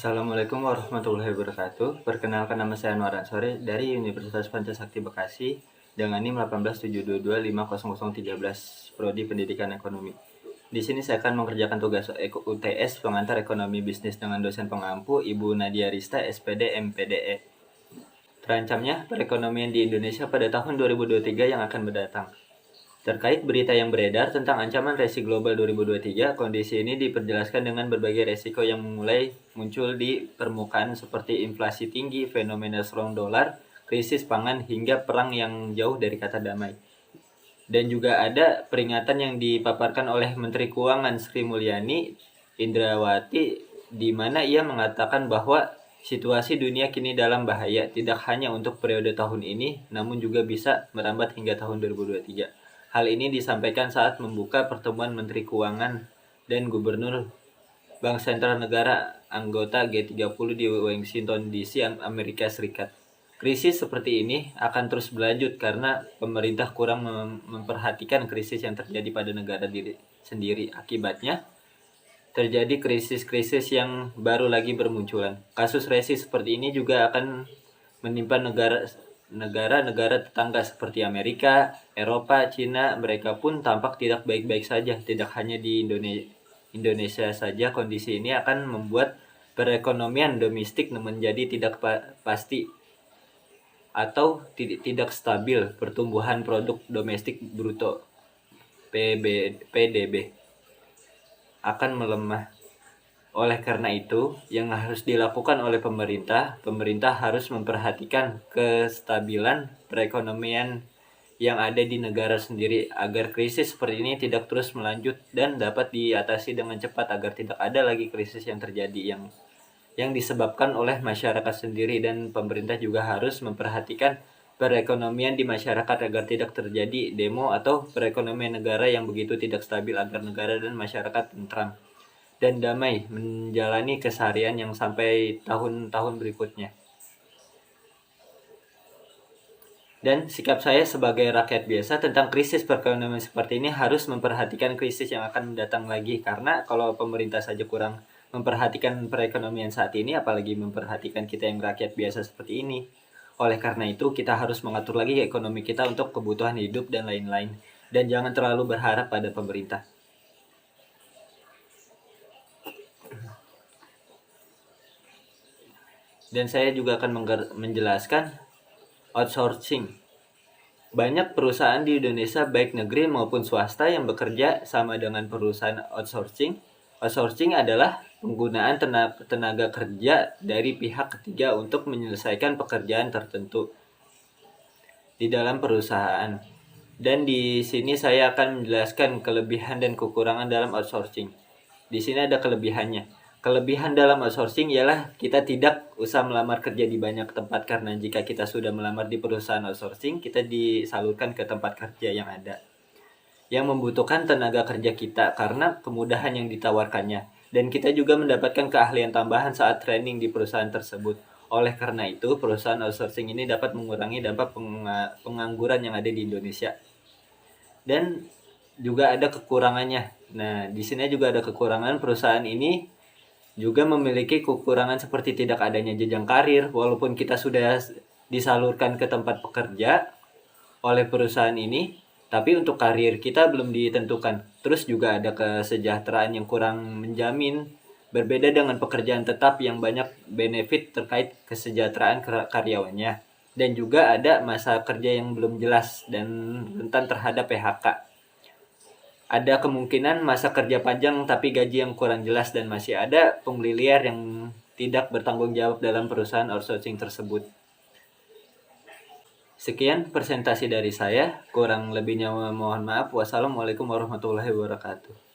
Assalamualaikum warahmatullahi wabarakatuh. Perkenalkan, nama saya Anwar Ansori dari Universitas Pancasakti Bekasi dengan NIM 187225013 Prodi Pendidikan Ekonomi. Di sini saya akan mengerjakan tugas UTS pengantar ekonomi bisnis dengan dosen pengampu Ibu Nadia Rista, SPD, MPDE. Terancamnya perekonomian di Indonesia pada tahun 2023 yang akan mendatang. Terkait berita yang beredar tentang ancaman resesi global 2023, kondisi ini diperjelaskan dengan berbagai resiko yang mulai muncul di permukaan seperti inflasi tinggi, fenomena strong dollar, krisis pangan, hingga perang yang jauh dari kata damai. Dan juga ada peringatan yang dipaparkan oleh Menteri Keuangan Sri Mulyani Indrawati, di mana ia mengatakan bahwa situasi dunia kini dalam bahaya, tidak hanya untuk periode tahun ini, namun juga bisa merambat hingga tahun 2023. Hal ini disampaikan saat membuka pertemuan Menteri Keuangan dan Gubernur Bank Sentral Negara anggota G30 di Washington DC, Amerika Serikat. Krisis seperti ini akan terus berlanjut karena pemerintah kurang memperhatikan krisis yang terjadi pada negara diri sendiri. Akibatnya, terjadi krisis-krisis yang baru lagi bermunculan. Kasus resesi seperti ini juga akan menimpa negara-negara tetangga seperti Amerika, Eropa, Cina. Mereka pun tampak tidak baik-baik saja. Tidak hanya di Indonesia saja, kondisi ini akan membuat perekonomian domestik menjadi tidak pasti atau tidak stabil. Pertumbuhan produk domestik bruto PDB akan melemah. Oleh karena itu, yang harus dilakukan oleh pemerintah harus memperhatikan kestabilan perekonomian yang ada di negara sendiri agar krisis seperti ini tidak terus melanjut dan dapat diatasi dengan cepat agar tidak ada lagi krisis yang terjadi yang disebabkan oleh masyarakat sendiri. Dan pemerintah juga harus memperhatikan perekonomian di masyarakat agar tidak terjadi demo atau perekonomian negara yang begitu tidak stabil, agar negara dan masyarakat tentram dan damai menjalani keseharian yang sampai tahun-tahun berikutnya. Dan sikap saya sebagai rakyat biasa tentang krisis perekonomian seperti ini harus memperhatikan krisis yang akan mendatang lagi, karena kalau pemerintah saja kurang memperhatikan perekonomian saat ini, apalagi memperhatikan kita yang rakyat biasa seperti ini. Oleh karena itu, kita harus mengatur lagi ekonomi kita untuk kebutuhan hidup dan lain-lain, dan jangan terlalu berharap pada pemerintah. Dan saya juga akan menjelaskan outsourcing. Banyak perusahaan di Indonesia, baik negeri maupun swasta, yang bekerja sama dengan perusahaan outsourcing. Outsourcing adalah penggunaan tenaga kerja dari pihak ketiga untuk menyelesaikan pekerjaan tertentu di dalam perusahaan. Dan di sini saya akan menjelaskan kelebihan dan kekurangan dalam outsourcing. Di sini ada kelebihannya. Kelebihan dalam outsourcing ialah kita tidak usah melamar kerja di banyak tempat, karena jika kita sudah melamar di perusahaan outsourcing, kita disalurkan ke tempat kerja yang ada, yang membutuhkan tenaga kerja kita karena kemudahan yang ditawarkannya. Dan kita juga mendapatkan keahlian tambahan saat training di perusahaan tersebut. Oleh karena itu, perusahaan outsourcing ini dapat mengurangi dampak pengangguran yang ada di Indonesia. Dan juga ada kekurangannya. Nah, di sini juga ada kekurangan. Perusahaan ini juga memiliki kekurangan seperti tidak adanya jenjang karir. Walaupun kita sudah disalurkan ke tempat pekerja oleh perusahaan ini, tapi untuk karir kita belum ditentukan. Terus juga ada kesejahteraan yang kurang menjamin, berbeda dengan pekerjaan tetap yang banyak benefit terkait kesejahteraan karyawannya. Dan juga ada masa kerja yang belum jelas dan rentan terhadap PHK. Ada kemungkinan masa kerja panjang tapi gaji yang kurang jelas, dan masih ada pungli liar yang tidak bertanggung jawab dalam perusahaan outsourcing tersebut. Sekian presentasi dari saya, kurang lebihnya mohon maaf. Wassalamualaikum warahmatullahi wabarakatuh.